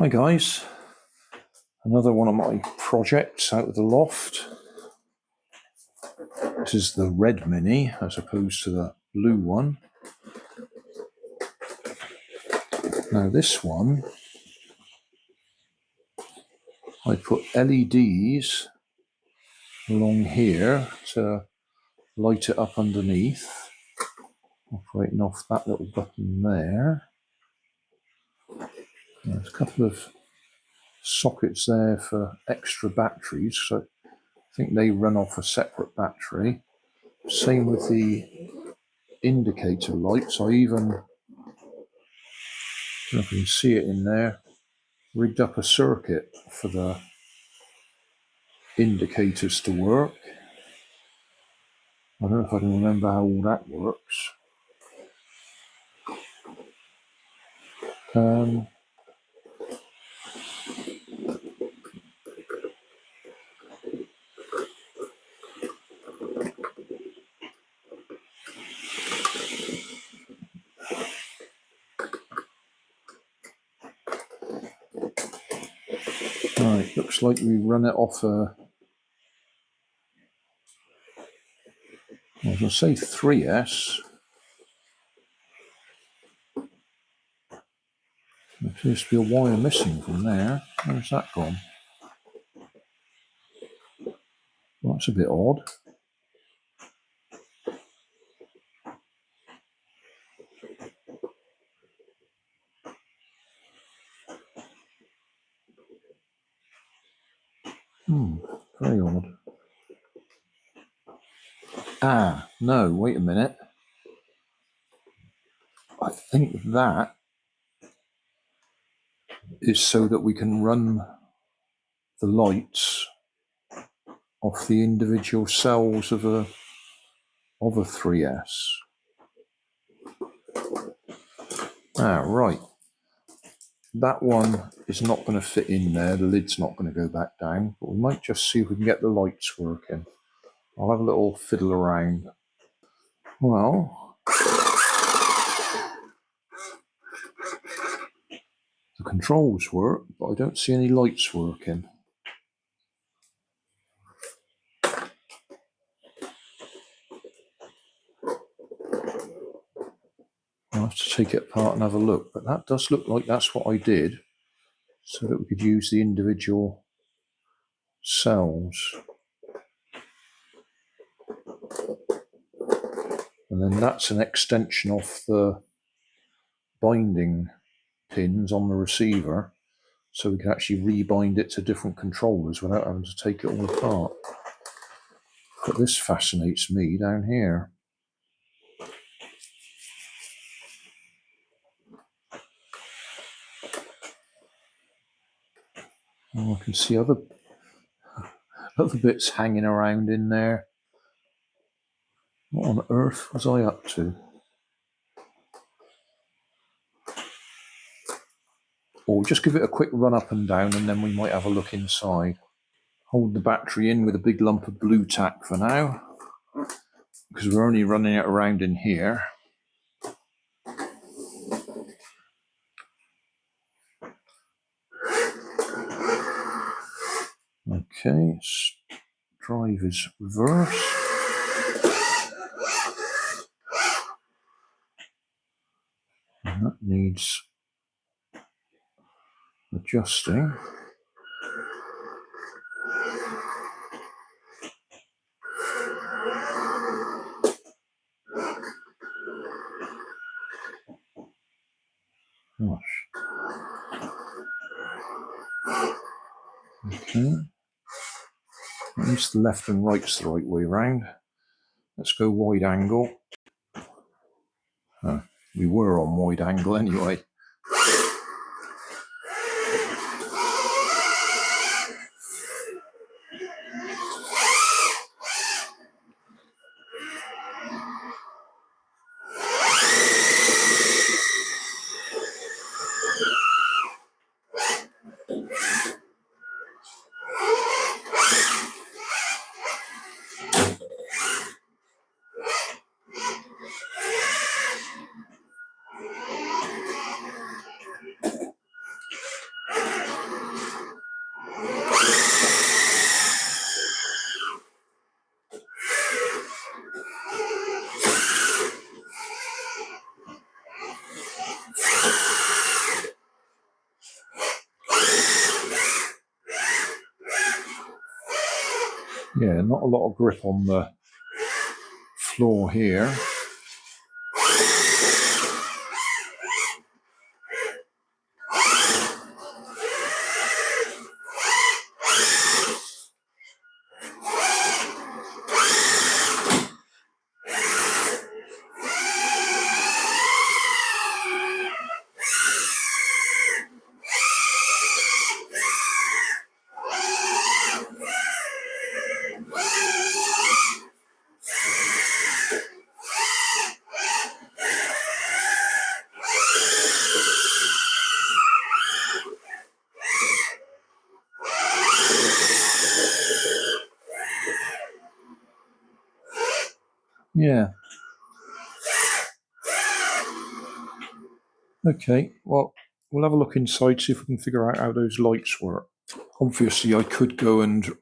Hi guys, another one of my projects out of the loft. This is the red Mini as opposed to the blue one. Now this one, I put LEDs along here to light it up underneath, operating off that little button there. There's a couple of sockets there for extra batteries, so I think they run off a separate battery. Same with the indicator lights. I even, I don't know if you can see it in there, rigged up a circuit for the indicators to work. I don't know if I can remember how all that works. Right, looks like we run it off a, I was going to say 3S. There appears to be a wire missing from there. Where's that gone? Well, that's a bit odd. Very odd. Ah, no, wait a minute. I think that is so that we can run the lights off the individual cells of a 3S. Ah, right. That one is not going to fit in there. The lid's not going to go back down, but we might just see if we can get the lights working. I'll have a little fiddle around. Well, the controls work, but I don't see any lights working. I'll have to take it apart and have a look, but that does look like that's what I did, so that we could use the individual cells. And then that's an extension of the binding pins on the receiver, so we can actually rebind it to different controllers without having to take it all apart. But this fascinates me down here. Oh, I can see other bits hanging around in there. What on earth was I up to? Or we'll just give it a quick run up and down, and then we might have a look inside. Hold the battery in with a big lump of blue tack for now, because we're only running it around in here. Okay, drive is reverse. And that needs adjusting. Gosh. Okay. At least the left and right's the right way round. Let's go wide angle. We were on wide angle anyway. Yeah, not a lot of grip on the floor here. Yeah. Okay, well, we'll have a look inside, see if we can figure out how those lights work. Obviously, I could go and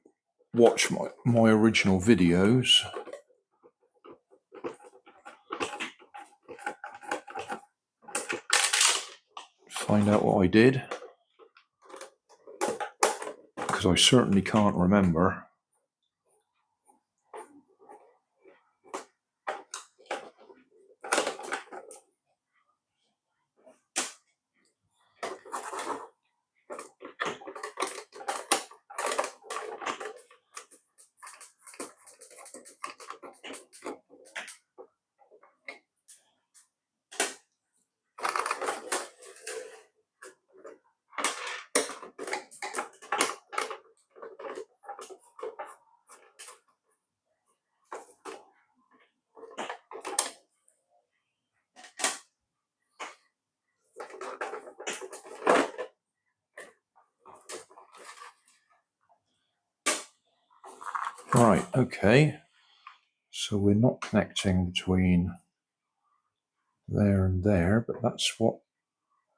watch my original videos. Find out what I did. Because I certainly can't remember. Right, okay. So we're not connecting between there and there, but that's what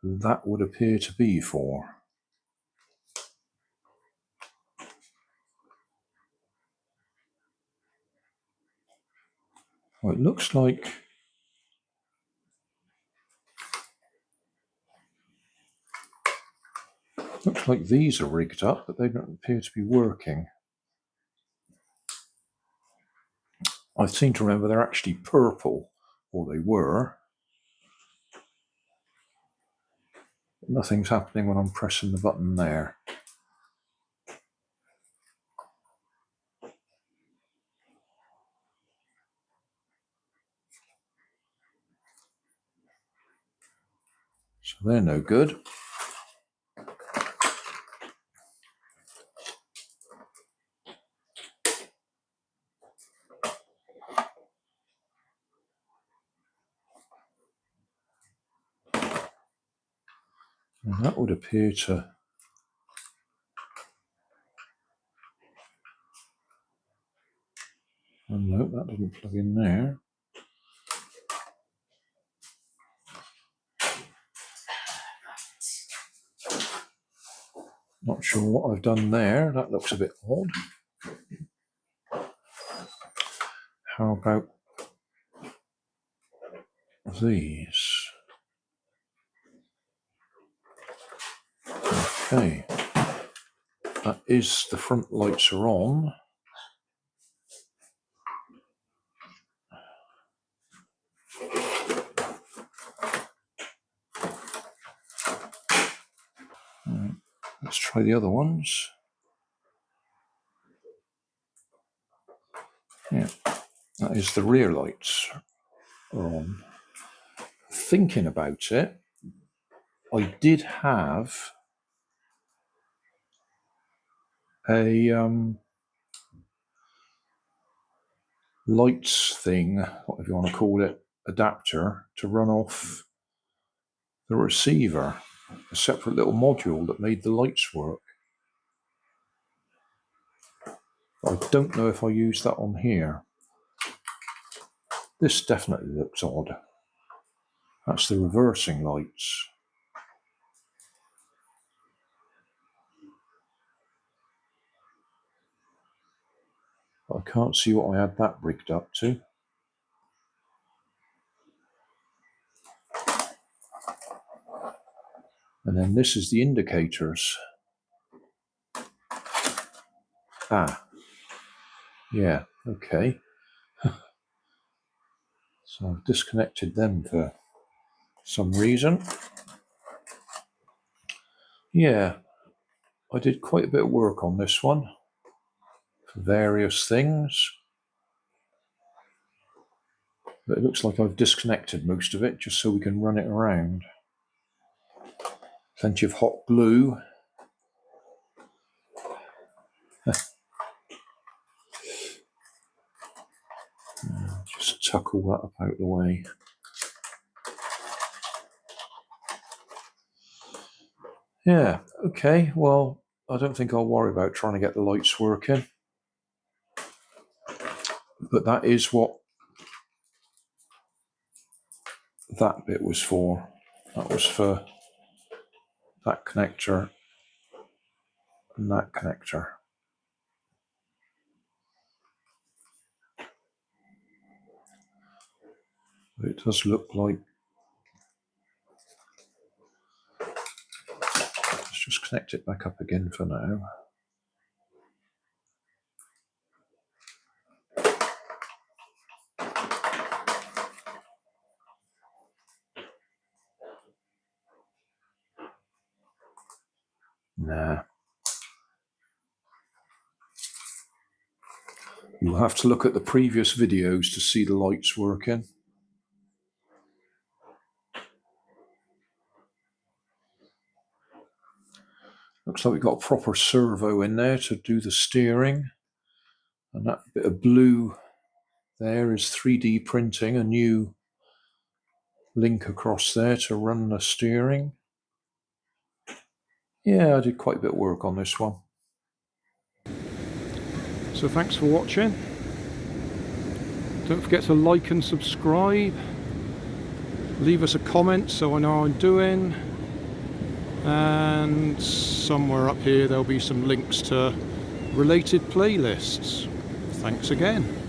that would appear to be for. Well, it looks like these are rigged up, but they don't appear to be working. I seem to remember they're actually purple, or they were. Nothing's happening when I'm pressing the button there. So they're no good. And that would appear to... Oh no, that doesn't plug in there. Not sure what I've done there. That looks a bit odd. How about these? Okay. That is, the front lights are on. Right, let's try the other ones. Yeah, that is, the rear lights are on. Thinking about it, I did have a lights thing, whatever you want to call it, adapter to run off the receiver, a separate little module that made the lights work. I don't know if I use that on here. This definitely looks odd. That's the reversing lights. But I can't see what I had that rigged up to. And then this is the indicators. Ah, Yeah, okay. So I've disconnected them for some reason. Yeah, I did quite a bit of work on this one for various things. But it looks like I've disconnected most of it just so we can run it around. Plenty of hot glue. Just tuck all that up out the way. Yeah, okay, well, I don't think I'll worry about trying to get the lights working. But that is what that bit was for. That was for that connector and that connector. But it does look like... Let's just connect it back up again for now. Nah. You'll have to look at the previous videos to see the lights working. Looks like we've got a proper servo in there to do the steering. And that bit of blue there is 3D printing a new link across there to run the steering. Yeah, I did quite a bit of work on this one. So thanks for watching. Don't forget to like and subscribe. Leave us a comment so I know how I'm doing. And somewhere up here there'll be some links to related playlists. Thanks again.